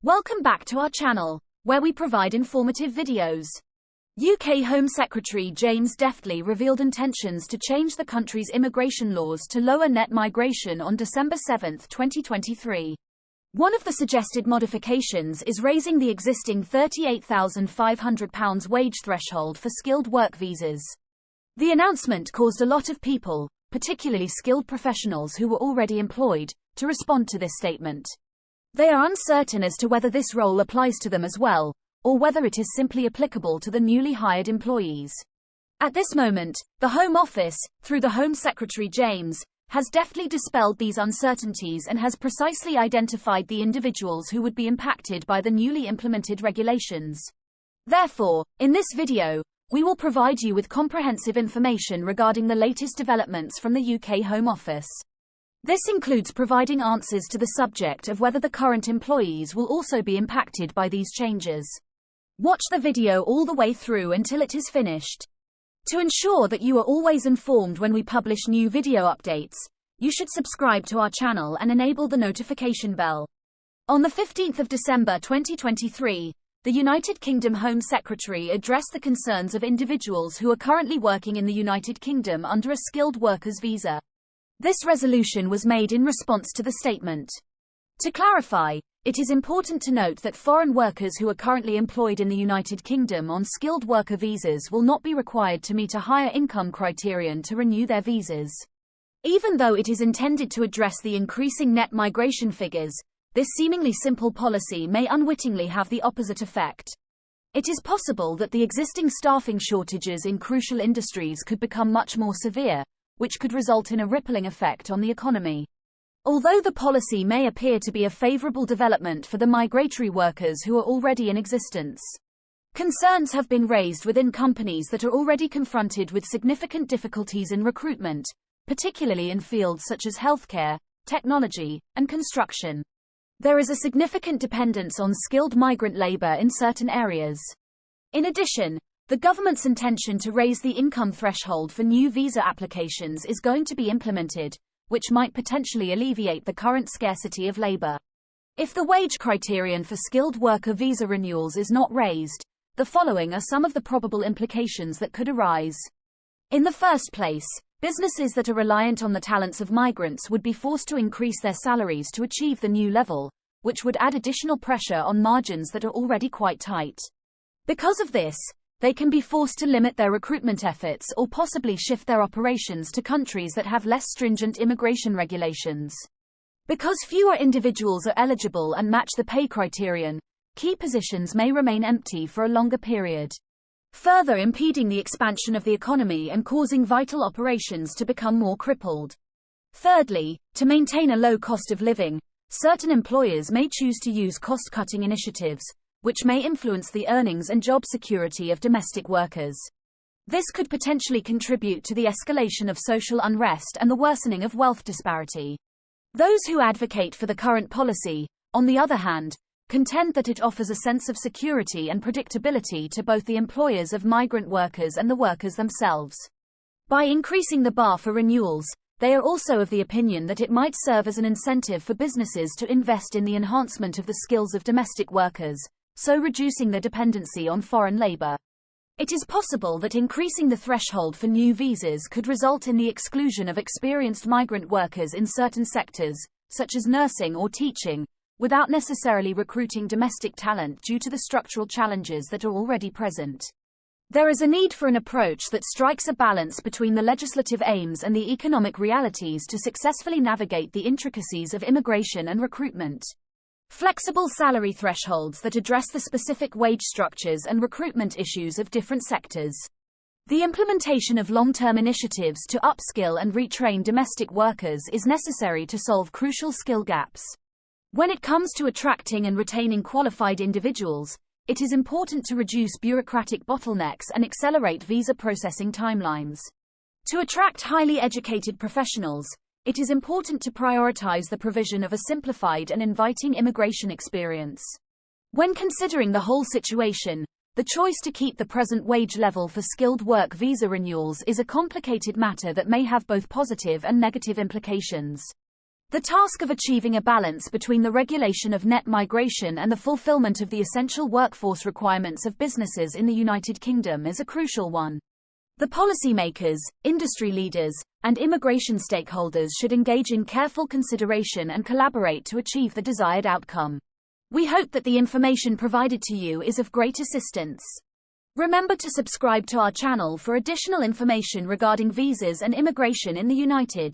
Welcome back to our channel, where we provide informative videos. UK Home Secretary James deftly revealed intentions to change the country's immigration laws to lower net migration on December 7, 2023. One of the suggested modifications is raising the existing £38,500 wage threshold for skilled work visas. The announcement caused a lot of people, particularly skilled professionals who were already employed, to respond to this statement. They are uncertain as to whether this role applies to them as well, or whether it is simply applicable to the newly hired employees. At this moment, the Home Office, through the Home Secretary James, has deftly dispelled these uncertainties and has precisely identified the individuals who would be impacted by the newly implemented regulations. Therefore, in this video, we will provide you with comprehensive information regarding the latest developments from the UK Home Office. This includes providing answers to the subject of whether the current employees will also be impacted by these changes. Watch the video all the way through until it is finished. To ensure that you are always informed when we publish new video updates, you should subscribe to our channel and enable the notification bell. On the 15th of December 2023, the United Kingdom Home Secretary addressed the concerns of individuals who are currently working in the United Kingdom under a skilled workers visa. This resolution was made in response to the statement. To clarify, it is important to note that foreign workers who are currently employed in the United Kingdom on skilled worker visas will not be required to meet a higher income criterion to renew their visas. Even though it is intended to address the increasing net migration figures, this seemingly simple policy may unwittingly have the opposite effect. It is possible that the existing staffing shortages in crucial industries could become much more severe, which could result in a rippling effect on the economy. Although the policy may appear to be a favourable development for the migratory workers who are already in existence, concerns have been raised within companies that are already confronted with significant difficulties in recruitment, particularly in fields such as healthcare, technology, and construction. There is a significant dependence on skilled migrant labour in certain areas. In addition, the government's intention to raise the income threshold for new visa applications is going to be implemented, which might potentially alleviate the current scarcity of labour. If the wage criterion for skilled worker visa renewals is not raised, the following are some of the probable implications that could arise. In the first place, businesses that are reliant on the talents of migrants would be forced to increase their salaries to achieve the new level, which would add additional pressure on margins that are already quite tight. Because of this, they can be forced to limit their recruitment efforts or possibly shift their operations to countries that have less stringent immigration regulations. Because fewer individuals are eligible and match the pay criterion, key positions may remain empty for a longer period, further impeding the expansion of the economy and causing vital operations to become more crippled. Thirdly, to maintain a low cost of living, certain employers may choose to use cost-cutting initiatives, which may influence the earnings and job security of domestic workers. This could potentially contribute to the escalation of social unrest and the worsening of wealth disparity. Those who advocate for the current policy, on the other hand, contend that it offers a sense of security and predictability to both the employers of migrant workers and the workers themselves. By increasing the bar for renewals, they are also of the opinion that it might serve as an incentive for businesses to invest in the enhancement of the skills of domestic workers, so reducing their dependency on foreign labour. It is possible that increasing the threshold for new visas could result in the exclusion of experienced migrant workers in certain sectors, such as nursing or teaching, without necessarily recruiting domestic talent due to the structural challenges that are already present. There is a need for an approach that strikes a balance between the legislative aims and the economic realities to successfully navigate the intricacies of immigration and recruitment. Flexible salary thresholds that address the specific wage structures and recruitment issues of different sectors. The implementation of long-term initiatives to upskill and retrain domestic workers is necessary to solve crucial skill gaps. When it comes to attracting and retaining qualified individuals, it is important to reduce bureaucratic bottlenecks and accelerate visa processing timelines. To attract highly educated professionals, it is important to prioritize the provision of a simplified and inviting immigration experience. When considering the whole situation, the choice to keep the present wage level for skilled work visa renewals is a complicated matter that may have both positive and negative implications. The task of achieving a balance between the regulation of net migration and the fulfillment of the essential workforce requirements of businesses in the United Kingdom is a crucial one. The policymakers, industry leaders, and immigration stakeholders should engage in careful consideration and collaborate to achieve the desired outcome. We hope that the information provided to you is of great assistance. Remember to subscribe to our channel for additional information regarding visas and immigration in the United